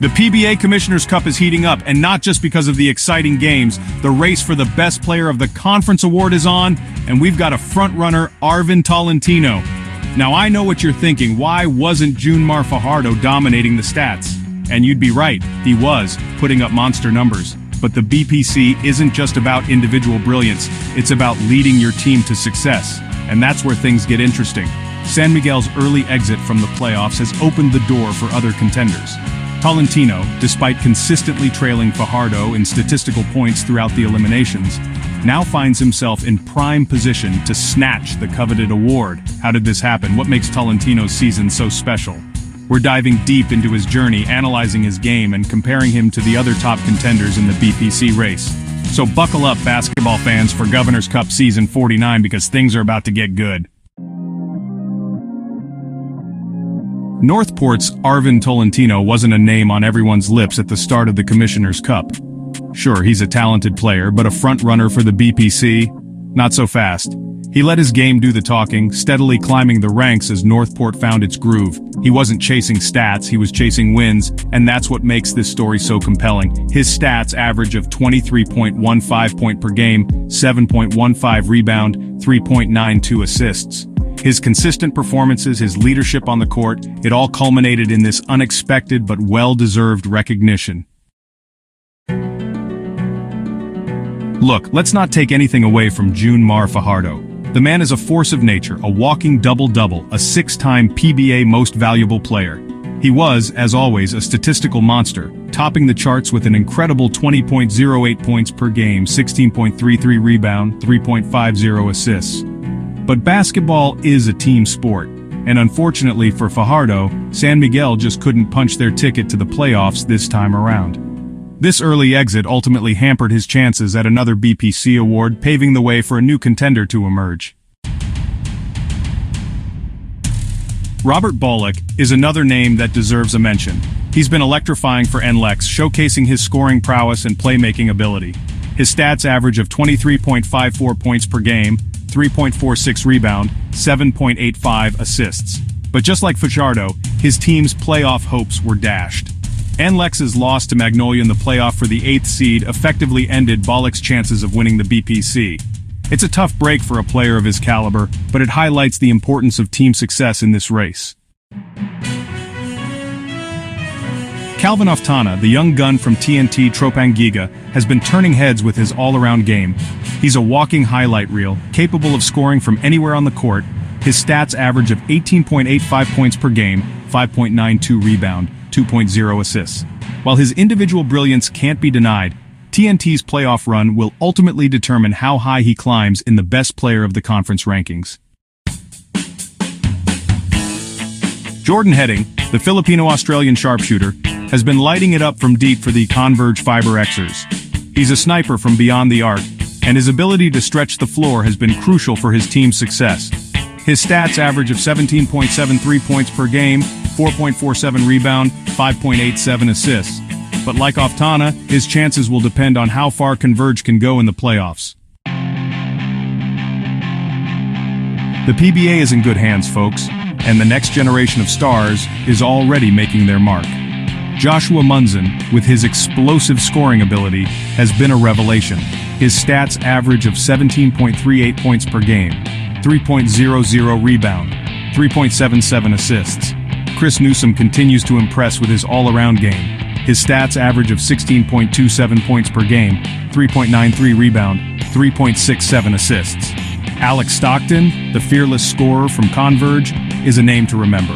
The PBA Commissioner's Cup is heating up, and not just because of the exciting games. The race for the Best Player of the Conference award is on, and we've got a front-runner, Arvin Tolentino. Now, I know what you're thinking. Why wasn't Junmar Fajardo dominating the stats? And you'd be right, he was, putting up monster numbers. But the BPC isn't just about individual brilliance, it's about leading your team to success. And that's where things get interesting. San Miguel's early exit from the playoffs has opened the door for other contenders. Tolentino, despite consistently trailing Fajardo in statistical points throughout the eliminations, now finds himself in prime position to snatch the coveted award. How did this happen? What makes Tolentino's season so special? We're diving deep into his journey, analyzing his game, and comparing him to the other top contenders in the BPC race. So buckle up, basketball fans, for Governor's Cup Season 49, because things are about to get good. Northport's Arvin Tolentino wasn't a name on everyone's lips at the start of the Commissioner's Cup. Sure, he's a talented player, but a front-runner for the BPC? Not so fast. He let his game do the talking, steadily climbing the ranks as Northport found its groove. He wasn't chasing stats, he was chasing wins, and that's what makes this story so compelling. His stats average of 23.15 point per game, 7.15 rebound, 3.92 assists. His consistent performances, his leadership on the court, it all culminated in this unexpected but well-deserved recognition. Look, let's not take anything away from Junmar Fajardo. The man is a force of nature, a walking double-double, a six-time PBA Most Valuable Player. He was, as always, a statistical monster, topping the charts with an incredible 20.08 points per game, 16.33 rebound, 3.50 assists. But basketball is a team sport, and unfortunately for Fajardo, San Miguel just couldn't punch their ticket to the playoffs this time around. This early exit ultimately hampered his chances at another BPC award, paving the way for a new contender to emerge. Robert Bullock is another name that deserves a mention. He's been electrifying for NLEX, showcasing his scoring prowess and playmaking ability. His stats average of 23.54 points per game, 3.46 rebound, 7.85 assists. But just like Fajardo, his team's playoff hopes were dashed. NLEX's loss to Magnolia in the playoff for the 8th seed effectively ended Bullock's chances of winning the BPC. It's a tough break for a player of his caliber, but it highlights the importance of team success in this race. Calvin Oftana, the young gun from TNT Tropangiga, has been turning heads with his all-around game. He's a walking highlight reel, capable of scoring from anywhere on the court. His stats average of 18.85 points per game, 5.92 rebound, 2.0 assists. While his individual brilliance can't be denied, TNT's playoff run will ultimately determine how high he climbs in the Best Player of the Conference rankings. Jordan Heading, the Filipino-Australian sharpshooter, has been lighting it up from deep for the Converge Fiber Xers. He's a sniper from beyond the arc, and his ability to stretch the floor has been crucial for his team's success. His stats average of 17.73 points per game, 4.47 rebound, 5.87 assists. But like Oftana, his chances will depend on how far Converge can go in the playoffs. The PBA is in good hands, folks, and the next generation of stars is already making their mark. Joshua Munson, with his explosive scoring ability, has been a revelation. His stats average of 17.38 points per game, 3.00 rebound, 3.77 assists. Chris Newsom continues to impress with his all-around game. His stats average of 16.27 points per game, 3.93 rebound, 3.67 assists. Alex Stockton, the fearless scorer from Converge, is a name to remember.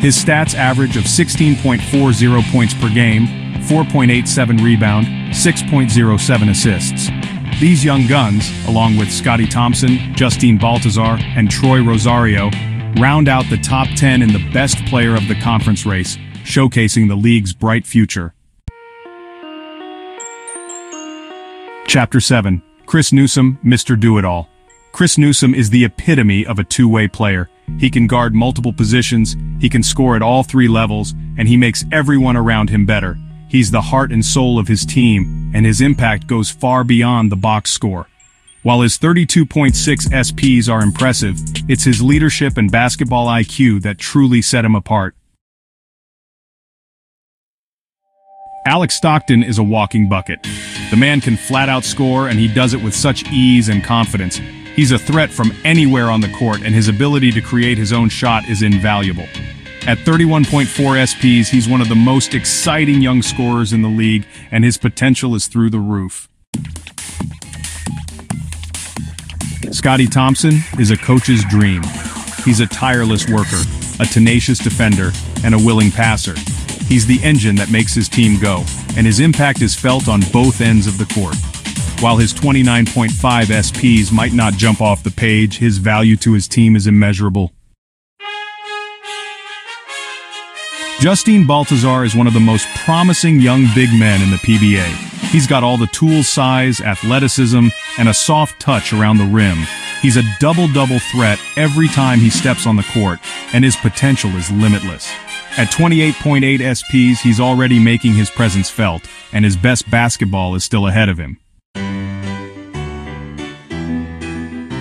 His stats average of 16.40 points per game, 4.87 rebound, 6.07 assists. These young guns, along with Scotty Thompson, Justine Baltazar, and Troy Rosario, round out the top 10 in the Best Player of the Conference race, showcasing the league's bright future. Chapter 7. Chris Newsom, Mr. Do-It-All. Chris Newsom is the epitome of a two-way player. He can guard multiple positions, he can score at all three levels, and he makes everyone around him better. He's the heart and soul of his team, and his impact goes far beyond the box score. While his 32.6 SPs are impressive, it's his leadership and basketball IQ that truly set him apart. Alex Stockton is a walking bucket. The man can flat out score, and he does it with such ease and confidence. He's a threat from anywhere on the court, and his ability to create his own shot is invaluable. At 31.4 SPs, he's one of the most exciting young scorers in the league, and his potential is through the roof. Scotty Thompson is a coach's dream. He's a tireless worker, a tenacious defender, and a willing passer. He's the engine that makes his team go, and his impact is felt on both ends of the court. While his 29.5 SPs might not jump off the page, his value to his team is immeasurable. Justine Baltazar is one of the most promising young big men in the PBA. He's got all the tools, size, athleticism, and a soft touch around the rim. He's a double-double threat every time he steps on the court, and his potential is limitless. At 28.8 SPs, he's already making his presence felt, and his best basketball is still ahead of him.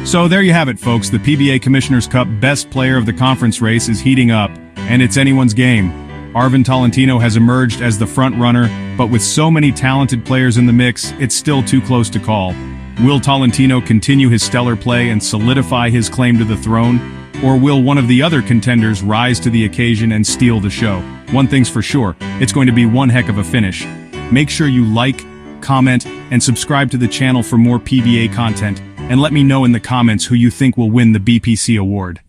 So there you have it, folks. The PBA Commissioner's Cup Best Player of the Conference race is heating up, and it's anyone's game. Arvin Tolentino has emerged as the front runner, but with so many talented players in the mix, it's still too close to call. Will Tolentino continue his stellar play and solidify his claim to the throne? Or will one of the other contenders rise to the occasion and steal the show? One thing's for sure, it's going to be one heck of a finish. Make sure you like, comment, and subscribe to the channel for more PBA content, and let me know in the comments who you think will win the BPC award.